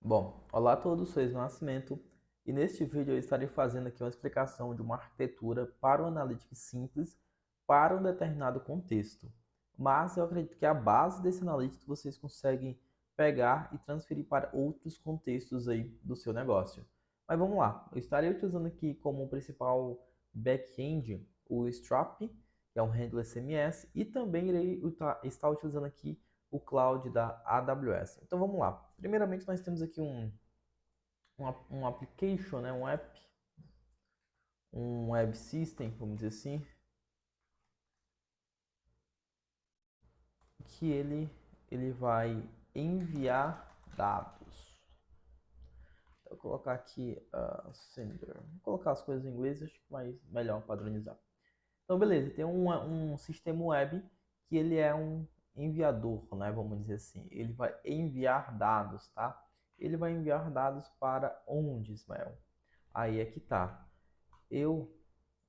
Bom, olá a todos, sou Ismael Nascimento e neste vídeo eu estarei fazendo aqui uma explicação de uma arquitetura para o Analytics simples para um determinado contexto. Mas eu acredito que a base desse Analytics vocês conseguem pegar e transferir para outros contextos aí do seu negócio. Mas vamos lá, eu estarei utilizando aqui como principal back-end o Strap, que é um handler CMS, e também irei estar utilizando aqui o cloud da AWS. Então vamos lá. Primeiramente nós temos aqui um application, né, um app, um web system, vamos dizer assim, que ele vai enviar dados. Então, eu vou colocar aqui sender. Vou colocar as coisas em inglês, acho que mais melhor padronizar. Então beleza, tem um sistema web que ele é um enviador, né, vamos dizer assim. Ele vai enviar dados, tá? Ele vai enviar dados para onde, Ismael? Aí é que tá. Eu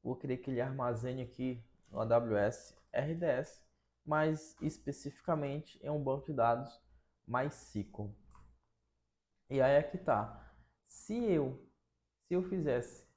vou querer que ele armazene aqui no AWS RDS, mas especificamente em um banco de dados MySQL. E aí é que tá. Se eu fizesse,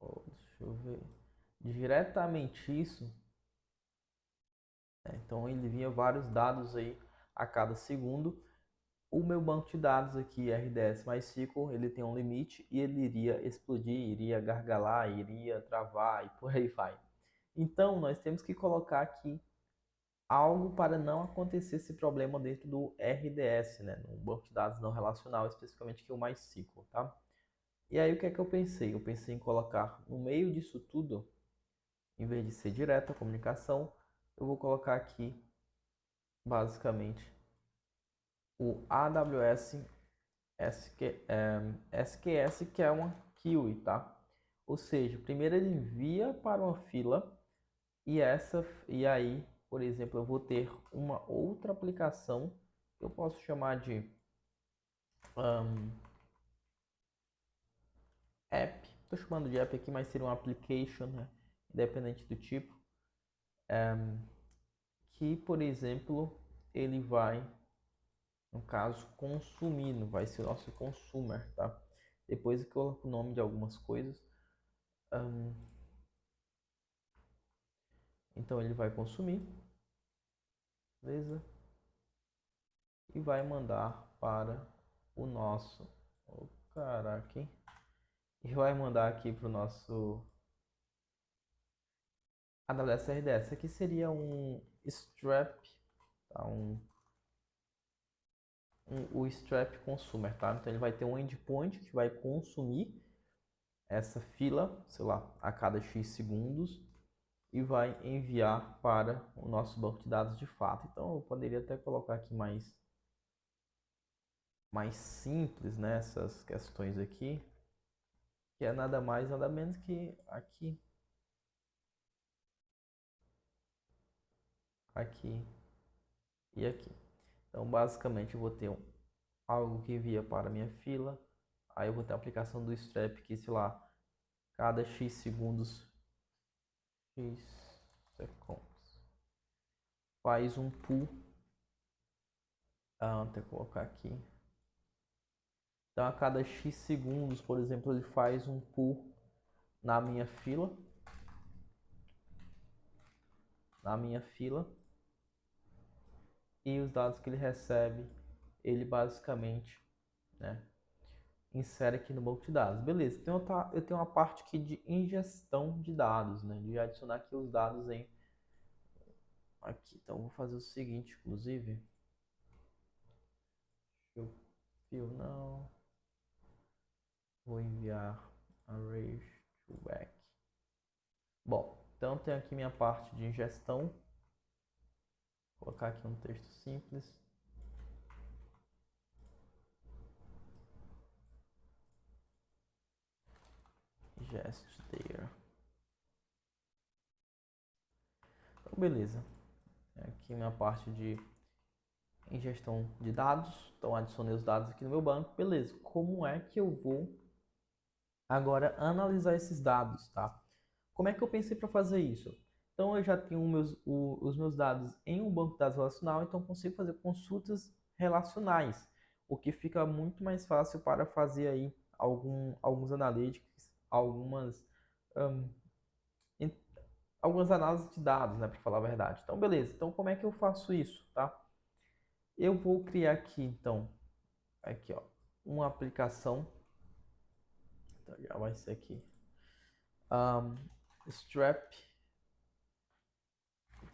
deixa eu ver, diretamente isso, né, então ele vinha vários dados aí a cada segundo. O meu banco de dados aqui, RDS MySQL, ele tem um limite e ele iria explodir, iria gargalar, iria travar e por aí vai. Então, nós temos que colocar aqui algo para não acontecer esse problema dentro do RDS, né? No banco de dados não relacional, especificamente que é o MySQL, tá? E aí, o que é que eu pensei? Eu pensei em colocar no meio disso tudo, em vez de ser direta a comunicação, eu vou colocar aqui, basicamente, o AWS SQS, que é uma queue, tá? Ou seja, primeiro ele envia para uma fila e aí, por exemplo, eu vou ter uma outra aplicação que eu posso chamar de um, app. Estou chamando de app aqui, mas seria um application, né? Independente do tipo, que, por exemplo, ele vai, no caso, consumindo, vai ser o nosso consumer, tá? Depois eu coloco o nome de algumas coisas. Um, então ele vai consumir, beleza? E vai mandar para o nosso. Oh, caraca, hein? E vai mandar aqui para o nosso AWS RDS. Aqui seria um strap, tá? O strap consumer, tá? Então ele vai ter um endpoint que vai consumir essa fila, sei lá, a cada X segundos e vai enviar para o nosso banco de dados de fato. Então eu poderia até colocar aqui mais simples nessas questões aqui, que é nada mais nada menos que aqui e aqui. Então basicamente eu vou ter algo que envia para a minha fila, aí eu vou ter a aplicação do strap que, sei lá, cada X segundos, X seconds, faz um pull, vou ter que colocar aqui. Então a cada X segundos, por exemplo, ele faz um pull na minha fila, e os dados que ele recebe, ele basicamente, né, insere aqui no banco de dados. Beleza, então eu tenho uma parte aqui de ingestão de dados, né, de adicionar aqui os dados aqui. Então vou fazer o seguinte, inclusive, eu não vou enviar array to back. Bom, então tenho aqui minha parte de ingestão. Vou colocar aqui um texto simples. Ingest there. Então, beleza. Aqui minha parte de ingestão de dados. Então adicionei os dados aqui no meu banco. Beleza. Como é que eu vou agora analisar esses dados, tá? Como é que eu pensei para fazer isso? Então eu já tenho os meus dados em um banco de dados relacional, então consigo fazer consultas relacionais. o que fica muito mais fácil para fazer aí alguns analytics, hum, em- algumas análises de dados, né, para falar a verdade. Então, beleza. Então, como é que eu faço isso, tá? Eu vou criar aqui, então, aqui, ó, uma aplicação. Então, já vai ser aqui. Strap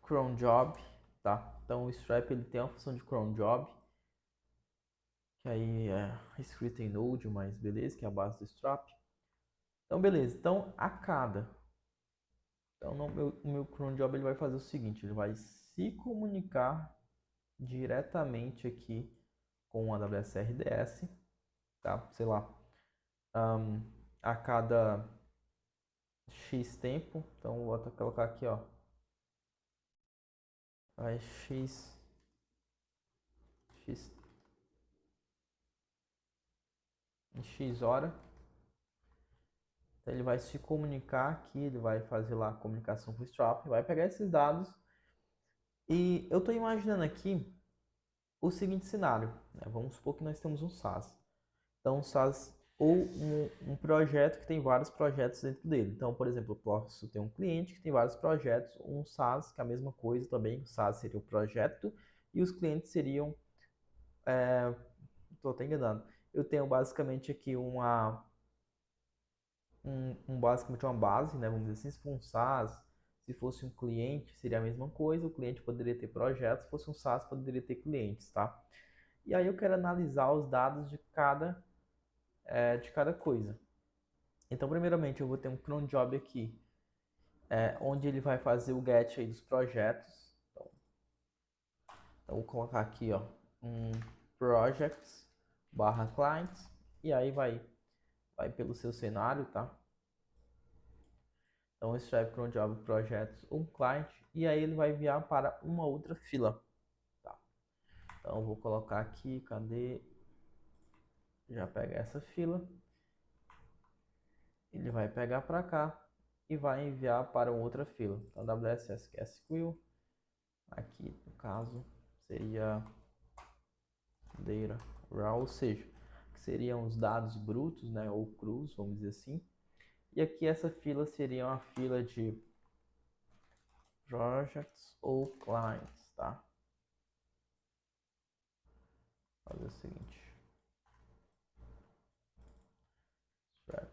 cron job, tá? Então, o strap ele tem uma função de cron job, que aí é escrita em Node, mas beleza, que é a base do strap. Então, beleza. Então, então, o meu cron job ele vai fazer o seguinte, ele vai se comunicar diretamente aqui com o AWS RDS, tá? Sei lá, a cada X tempo. Então, vou colocar aqui, ó, vai X, em X hora. Então, ele vai se comunicar aqui, ele vai fazer lá a comunicação com o Strap, vai pegar esses dados. E eu estou imaginando aqui o seguinte cenário, né? Vamos supor que nós temos um SaaS. Então, um SaaS ou um projeto que tem vários projetos dentro dele. Então, por exemplo, eu posso ter um cliente que tem vários projetos, um SaaS, que é a mesma coisa também. O SaaS seria o projeto e os clientes seriam. Estou até enganando. Eu tenho basicamente aqui basicamente uma base, né? Vamos dizer assim, se for um SaaS, se fosse um cliente, seria a mesma coisa. O cliente poderia ter projetos, se fosse um SaaS, poderia ter clientes, tá? E aí eu quero analisar os dados de cada coisa. Então, primeiramente, eu vou ter um cron job aqui, onde ele vai fazer o get aí dos projetos. Então vou colocar aqui, ó, um projects barra clients, e aí vai pelo seu cenário, tá? Então, escreve cron job projetos um client, e aí ele vai enviar para uma outra fila, tá? Então, eu vou colocar aqui, cadê? Já pega essa fila, ele vai pegar para cá e vai enviar para outra fila. Então, AWS SQL, aqui no caso seria data raw, ou seja, que seriam os dados brutos, né, ou crus, vamos dizer assim. E aqui essa fila seria uma fila de projects ou clients, tá? Vou fazer o seguinte, strap.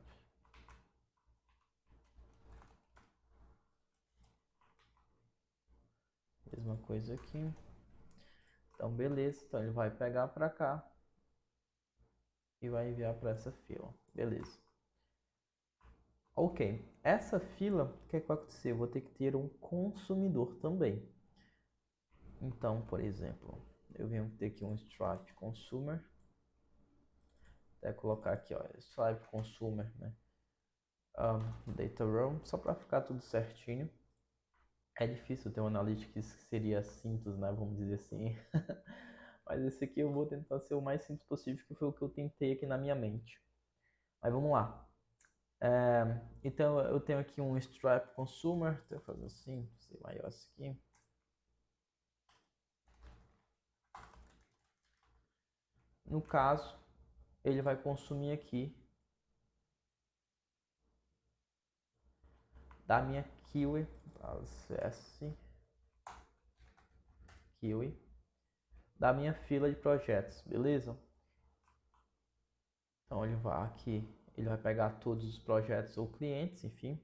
Mesma coisa aqui. Então, beleza. Então, ele vai pegar para cá e vai enviar para essa fila. Beleza. Ok. Essa fila, o que é que vai acontecer? Eu vou ter que ter um consumidor também. Então, por exemplo, eu venho ter aqui um Stripe Consumer. Até colocar aqui, ó, Stripe Consumer, né? Data Room, só para ficar tudo certinho. É difícil ter um Analytics que seria simples, né? Vamos dizer assim. Mas esse aqui eu vou tentar ser o mais simples possível, que foi o que eu tentei aqui na minha mente. Mas vamos lá. Então eu tenho aqui um Stripe Consumer. Deixa eu fazer assim, ser maior esse aqui. No caso, ele vai consumir aqui da minha Kiwi, acesse Kiwi, da minha fila de projetos, beleza? Então ele vai aqui, ele vai pegar todos os projetos ou clientes, enfim.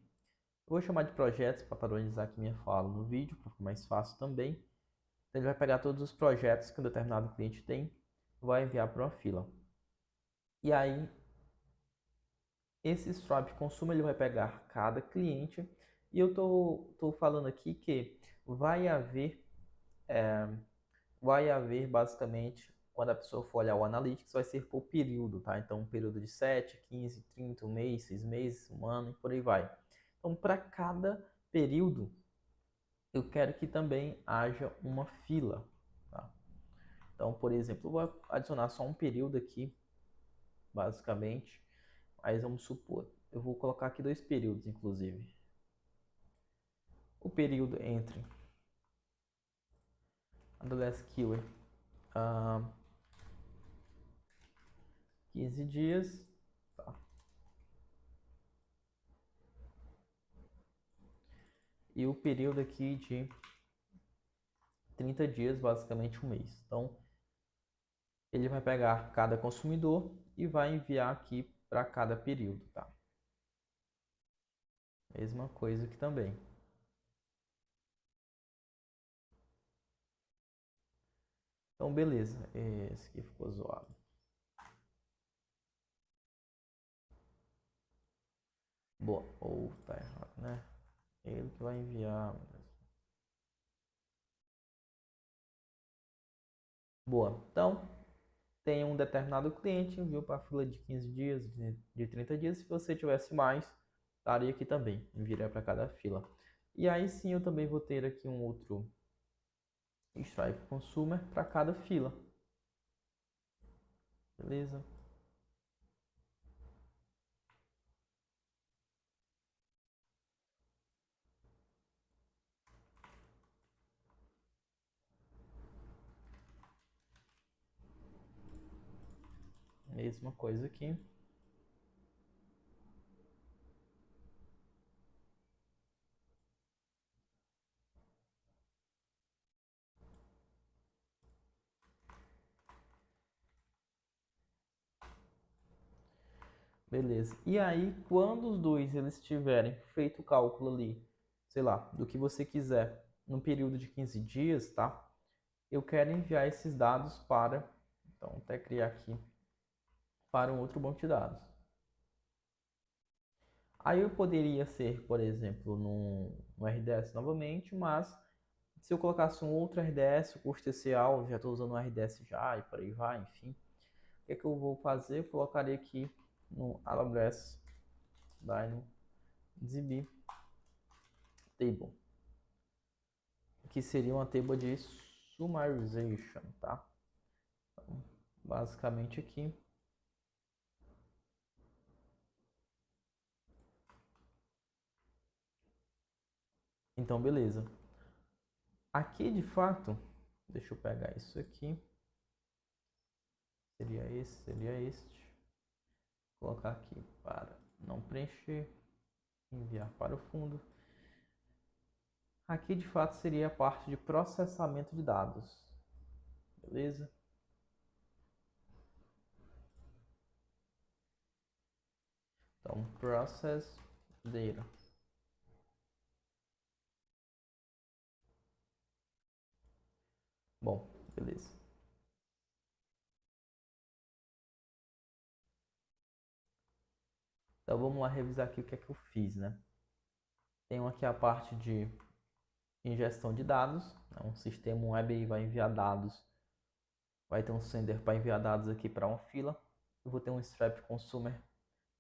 Eu vou chamar de projetos para padronizar aqui minha fala no vídeo, para ficar mais fácil também. Então ele vai pegar todos os projetos que um determinado cliente tem, vai enviar para uma fila. E aí, esse Stripe Consumer ele vai pegar cada cliente. E eu tô falando aqui que vai haver, vai haver basicamente, quando a pessoa for olhar o Analytics, vai ser por período, tá? Então, um período de 7, 15, 30, um mês, 6 meses, um ano e por aí vai. Então, para cada período, eu quero que também haja uma fila, tá? Então, por exemplo, eu vou adicionar só um período aqui, basicamente, mas vamos supor, eu vou colocar aqui dois períodos, inclusive. O período entre a do last keyword 15 dias, tá? E o período aqui de 30 dias, basicamente um mês. Então, ele vai pegar cada consumidor e vai enviar aqui para cada período, tá? Mesma coisa aqui também. Então, beleza. Esse aqui ficou zoado. Boa. Ou tá errado, né? Ele que vai enviar. Boa. Então, tem um determinado cliente, enviou para a fila de 15 dias, de 30 dias. Se você tivesse mais, estaria aqui também. Enviaria para cada fila. E aí sim, eu também vou ter aqui um outro Stripe Consumer para cada fila. Beleza? Mesma coisa aqui. Beleza. E aí, quando os dois eles tiverem feito o cálculo ali, sei lá, do que você quiser, no período de 15 dias, tá? Eu quero enviar esses dados para, então, até criar aqui, para um outro banco de dados. Aí eu poderia ser, por exemplo, no RDS novamente, mas se eu colocasse um outro RDS, o custo inicial, já estou usando o RDS já e por aí vai, enfim. O que é que eu vou fazer? Eu colocaria aqui no AWS DynamoDB Table, que seria uma table de summarization, tá? Então, basicamente aqui. Então, beleza. Aqui, de fato, deixa eu pegar isso aqui. Seria este. Colocar aqui para não preencher. Enviar para o fundo. Aqui, de fato, seria a parte de processamento de dados. Beleza? Então, process data. Bom, beleza. Então vamos lá revisar aqui o que é que eu fiz, né? Tenho aqui a parte de ingestão de dados, né? Um sistema web aí vai enviar dados, vai ter um sender para enviar dados aqui para uma fila. Eu vou ter um Stripe Consumer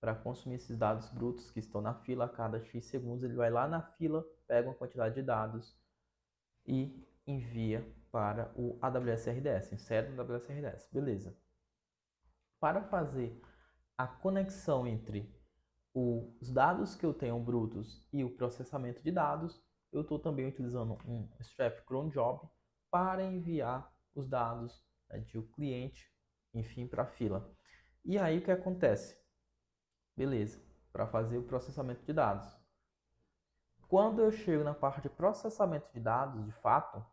para consumir esses dados brutos que estão na fila. A cada X segundos ele vai lá na fila, pega uma quantidade de dados e envia para o AWS RDS, insere no AWS RDS, beleza. Para fazer a conexão entre os dados que eu tenho brutos e o processamento de dados, eu estou também utilizando um strap cron job para enviar os dados, né, de o cliente, enfim, para a fila. E aí o que acontece? Beleza, para fazer o processamento de dados. Quando eu chego na parte de processamento de dados, de fato,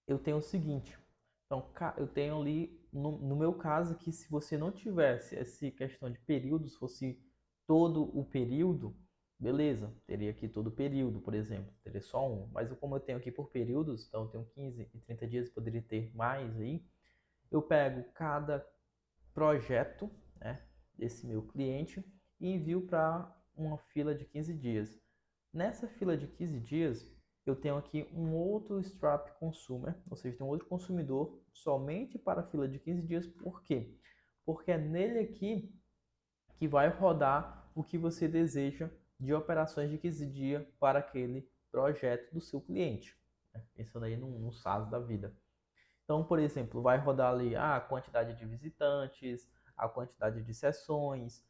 eu tenho o seguinte. Então, eu tenho ali, no meu caso aqui, se você não tivesse essa questão de períodos, fosse todo o período, beleza, teria aqui todo o período, por exemplo, teria só um. Mas como eu tenho aqui por períodos, então eu tenho 15 e 30 dias, poderia ter mais aí, eu pego cada projeto, né, desse meu cliente e envio para uma fila de 15 dias. Nessa fila de 15 dias, eu tenho aqui um outro Strap Consumer, ou seja, tem um outro consumidor somente para a fila de 15 dias. Por quê? Porque é nele aqui que vai rodar o que você deseja de operações de 15 dias para aquele projeto do seu cliente, né? Pensando aí no SaaS da vida. Então, por exemplo, vai rodar ali a quantidade de visitantes, a quantidade de sessões,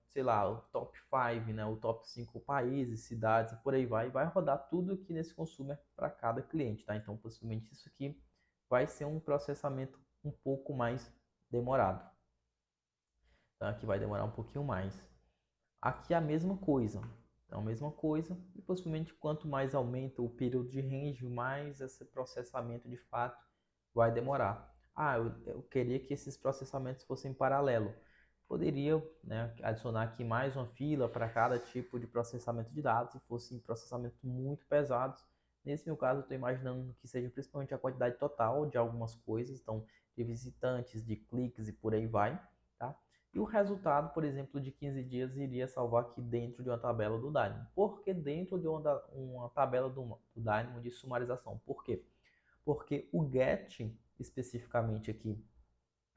sei lá, o top 5, né, o top 5 países, cidades, por aí vai rodar tudo aqui nesse consumer para cada cliente, tá? Então, possivelmente isso aqui vai ser um processamento um pouco mais demorado. Então aqui vai demorar um pouquinho mais. Aqui é a mesma coisa. Então, a mesma coisa. E possivelmente, quanto mais aumenta o período de range, mais esse processamento de fato vai demorar. Ah, eu queria que esses processamentos fossem paralelo. Poderia, né, adicionar aqui mais uma fila para cada tipo de processamento de dados e fossem processamentos muito pesados. Nesse meu caso, eu estou imaginando que seja principalmente a quantidade total de algumas coisas, então de visitantes, de cliques e por aí vai, tá? E o resultado, por exemplo, de 15 dias iria salvar aqui dentro de uma tabela do Dynamo. Por que dentro de uma tabela do Dynamo de sumarização? Por quê? Porque o get, especificamente aqui,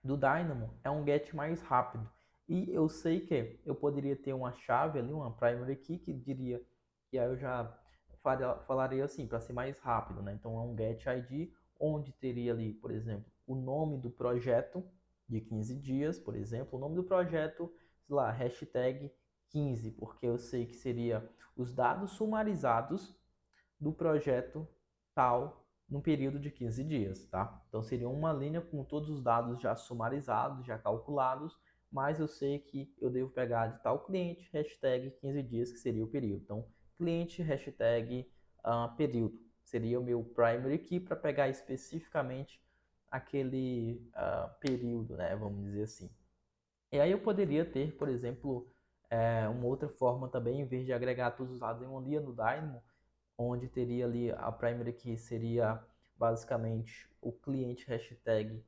do Dynamo é um get mais rápido. E eu sei que eu poderia ter uma chave ali, uma primary key, que diria, e aí eu já falaria assim, para ser mais rápido, né? Então é um get ID, onde teria ali, por exemplo, o nome do projeto de 15 dias, por exemplo, o nome do projeto, sei lá, hashtag 15, porque eu sei que seria os dados sumarizados do projeto tal no período de 15 dias, tá? Então seria uma linha com todos os dados já sumarizados, já calculados, mas eu sei que eu devo pegar de tal cliente, hashtag 15 dias, que seria o período. Então, cliente, hashtag período, seria o meu primary key para pegar especificamente aquele período, né? Vamos dizer assim. E aí eu poderia ter, por exemplo, uma outra forma também, em vez de agregar todos os dados em uma linha no Dynamo, onde teria ali a primary key seria basicamente o cliente hashtag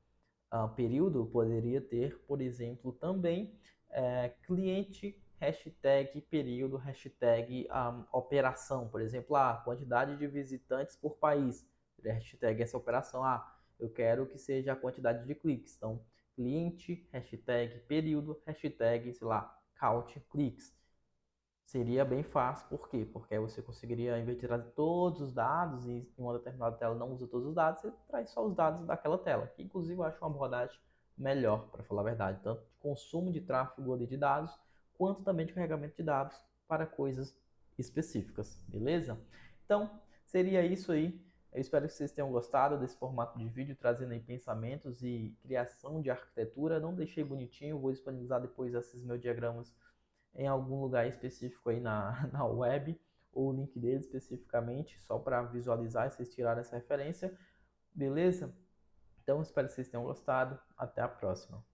período, poderia ter, por exemplo, também cliente hashtag período hashtag operação, por exemplo, a quantidade de visitantes por país, hashtag essa operação, eu quero que seja a quantidade de cliques, então cliente hashtag período hashtag, sei lá, count cliques. Seria bem fácil, por quê? Porque aí você conseguiria, em vez de trazer todos os dados e em uma determinada tela não usa todos os dados, você traz só os dados daquela tela. Que, inclusive, eu acho uma abordagem melhor, para falar a verdade, tanto de consumo de tráfego ali de dados, quanto também de carregamento de dados para coisas específicas, beleza? Então, seria isso aí. Eu espero que vocês tenham gostado desse formato de vídeo, trazendo aí pensamentos e criação de arquitetura. Não deixei bonitinho, vou disponibilizar depois esses meus diagramas em algum lugar específico aí na web, ou o link dele especificamente, só para visualizar e vocês tirarem essa referência, beleza? Então espero que vocês tenham gostado, até a próxima.